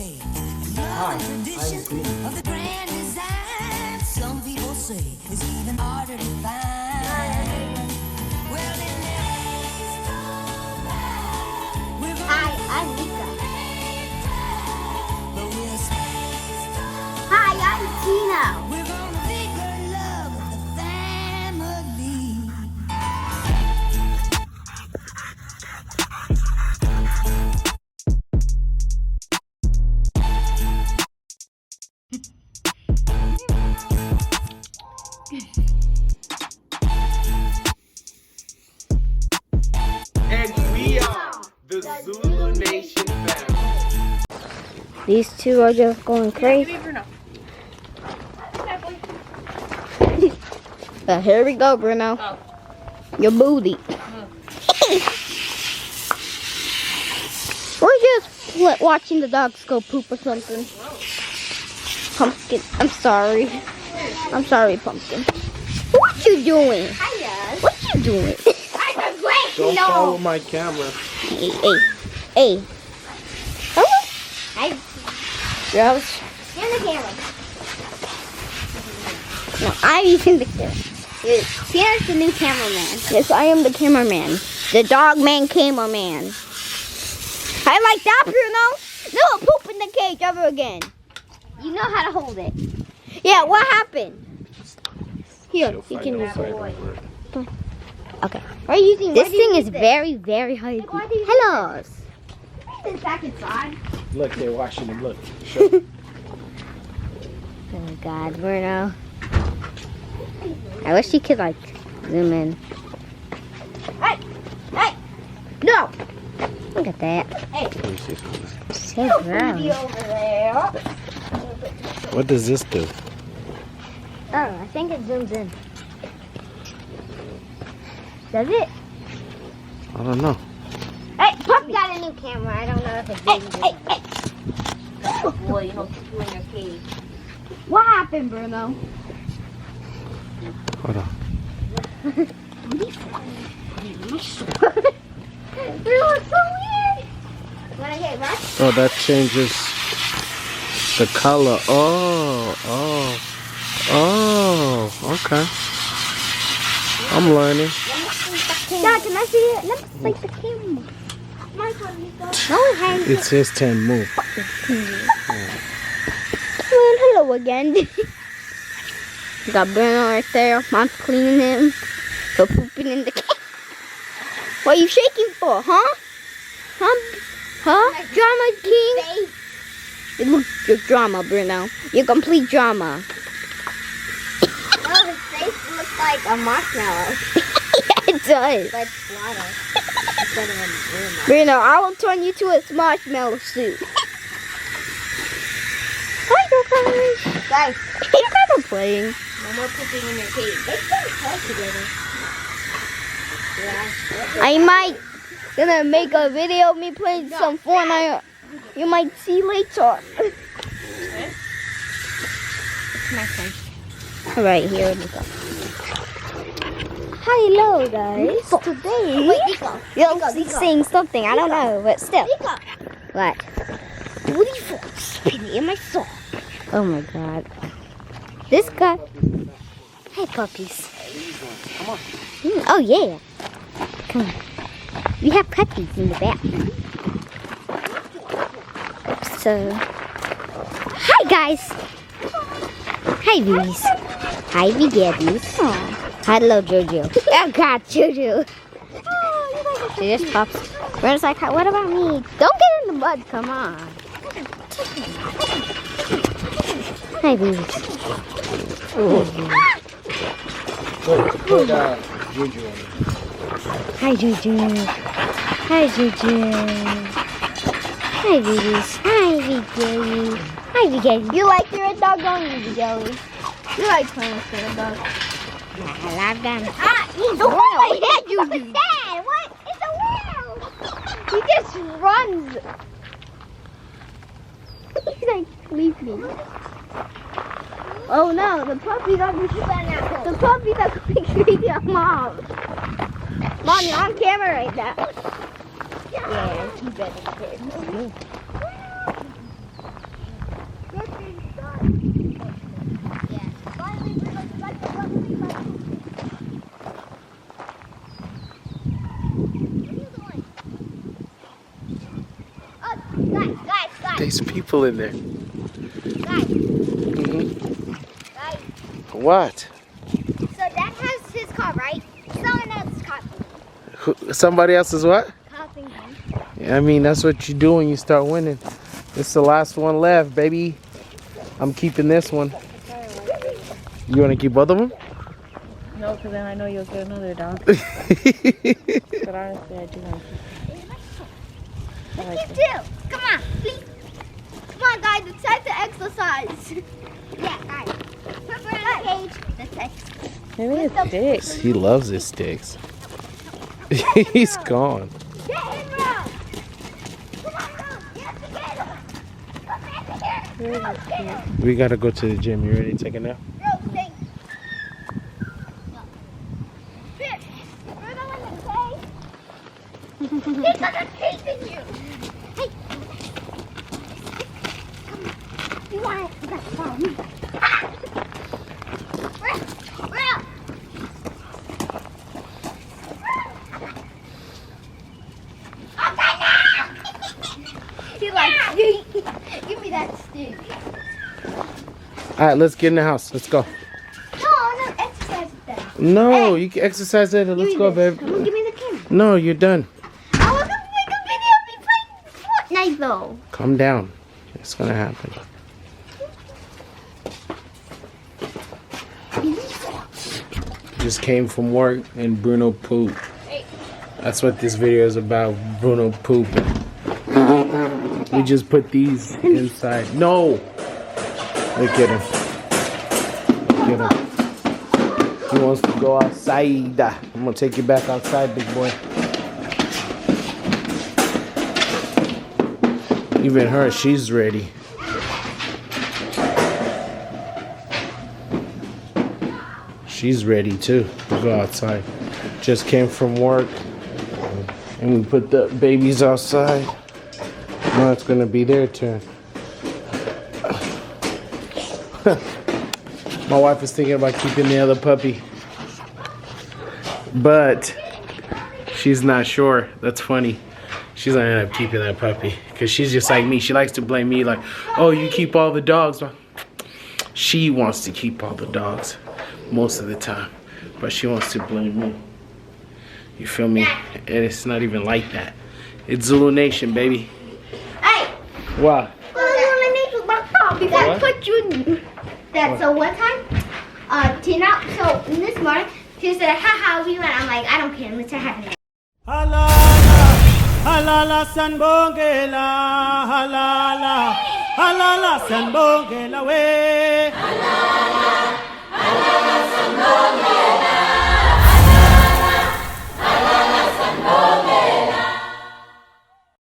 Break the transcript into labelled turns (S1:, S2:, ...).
S1: day. Hi, I'm Green. Of the grand design, some people say it's even harder to find. Well, in days gone by, we're gonna
S2: Hi, I'm Nika.
S1: but we'll
S2: Hi, I'm Tina.
S1: we're gonna make her love the family.
S3: And we are the Zulunation family.
S2: These two are just going crazy. Here we go, Bruno. Your booty. We're just watching the dogs go poop or something. Pumpkin, I'm sorry. I'm sorry, Pumpkin. What you doing? What you doing?
S3: Don't follow my camera.
S2: Hey. Hi. Girls. You're the camera. No, I'm using the camera. Santa's the new cameraman. Yes, I am the cameraman. The dog man cameraman. I like that, Bruno. No, poop in the cage ever again. You know how to hold it. Yeah, what happened? Here, you can use it. Okay. This thing is very, very high. Hello. This back inside.
S3: Look, they're washing them. Look.
S2: Oh God, Bruno. I wish you could like zoom in. Hey! No! Look at that. Hey! So gross. Over there.
S3: What does this do?
S2: Oh, I think it zooms in. Does it?
S3: I don't know.
S2: Hey, Puppy got a new camera. I don't know if it zooms in. Hey! Boy, you don't put you in your cage. What happened, Bruno?
S3: Hold on.
S2: Bruno, it's so weird. Wanna get rushed?
S3: Oh, that changes the color. Oh, okay. I'm learning.
S2: Dad, can I see it? Let me see the camera. My turn, Nico. No, hands.
S3: It says 10 move.
S2: Well, hello again. We got Bruno right there. Mom's cleaning him for pooping in the cage. What are you shaking for, huh? Huh? Drama king? Look, your drama, Bruno. Your complete drama. Oh, his face looks like a marshmallow. Yeah, it does. Like water. Bruno, I will turn you to a marshmallow suit. Hi, guys. He's kind of playing. No more pooping in your cage. They pretty close together. Yeah. I might gonna make a video of me playing some Fortnite. You might see later. It's my turn. Alright, here we go. Hello, guys. Today, you're saying something. I don't know, but still. What? Beautiful spinning in my sock. Oh my God. This guy. Hey, puppies.
S3: Come on.
S2: Oh yeah. Come on. We have puppies in the back. So, hi guys. Hi bees. Hi begetties. Hello Jojo. Oh God, Jojo. She just pops. Bruno's like, what about me? Don't get in the mud. Come on. Hi bees.
S3: Put Juju on it.
S2: Hi Juju. Hi Juju. Hi babies. Hi Jelly. Hi Jelly. You like your dog, don't you, Jelly? You like playing with your dog. Yeah, I love them. He's a whale. Yeah, Juju. Dad, what? It's a whale. He just runs. He's like sleeping. Oh no, the puppies are going crazy on Mom. Mom, you're on camera right now. Yeah, you better.
S3: nice people in there.
S2: Guys, guys.
S3: What?
S2: So Dad has his car, right? Someone else is copying.
S3: Somebody else is what?
S2: Copying him.
S3: I mean, that's what you do when you start winning. This is the last one left, baby. I'm keeping this one. You want to keep both of them?
S4: No, because then I know you'll get another dog. But honestly, I do want to keep it.
S2: Me too. Come on, please. Come on, guys. It's time to exercise. Yeah, guys. Put her in a cage. Let's exercise.
S4: Maybe it's sticks.
S3: He loves his sticks. He's gone.
S2: Get him, bro. Come on, bro. You have to get him. Come back here. Come on, get him.
S3: We gotta go to the gym. You ready to take a nap?
S2: Bro, thanks. Here. Bruno in the cage. He's not chasing you. Hey. Come on. You want it? You got to follow me. He likes you. Give me that stick.
S3: All right, let's get in the house. Let's go.
S2: No, I'm not exercising that.
S3: No, you can exercise later. Let's go, babe.
S2: Come on, give me the camera.
S3: No, you're done.
S2: I want to make a video of me playing Fortnite though.
S3: Calm down. It's gonna happen. Just came from work and Bruno pooped. That's what this video is about. Bruno pooping. We just put these inside. No! Look at him. Look at him. He wants to go outside. I'm gonna take you back outside, big boy. Even her, she's ready. She's ready too to go outside. Just came from work and we put the babies outside. Now it's gonna be their turn. My wife is thinking about keeping the other puppy, but she's not sure. That's funny. She's gonna end up keeping that puppy because she's just like me. She likes to blame me, like, oh, you keep all the dogs. She wants to keep all the dogs most of the time, but she wants to blame me. You feel me? And it's not even like that. It's Zulunation, baby.
S2: Hey!
S3: What?
S2: Zulunation, my fault because I
S3: What?
S2: put you in that. So one time, Tina, so this morning, she said, haha, we went. I'm like, I don't care, let's have it.
S5: Halala sanbongela, halala, halala sanbongela we.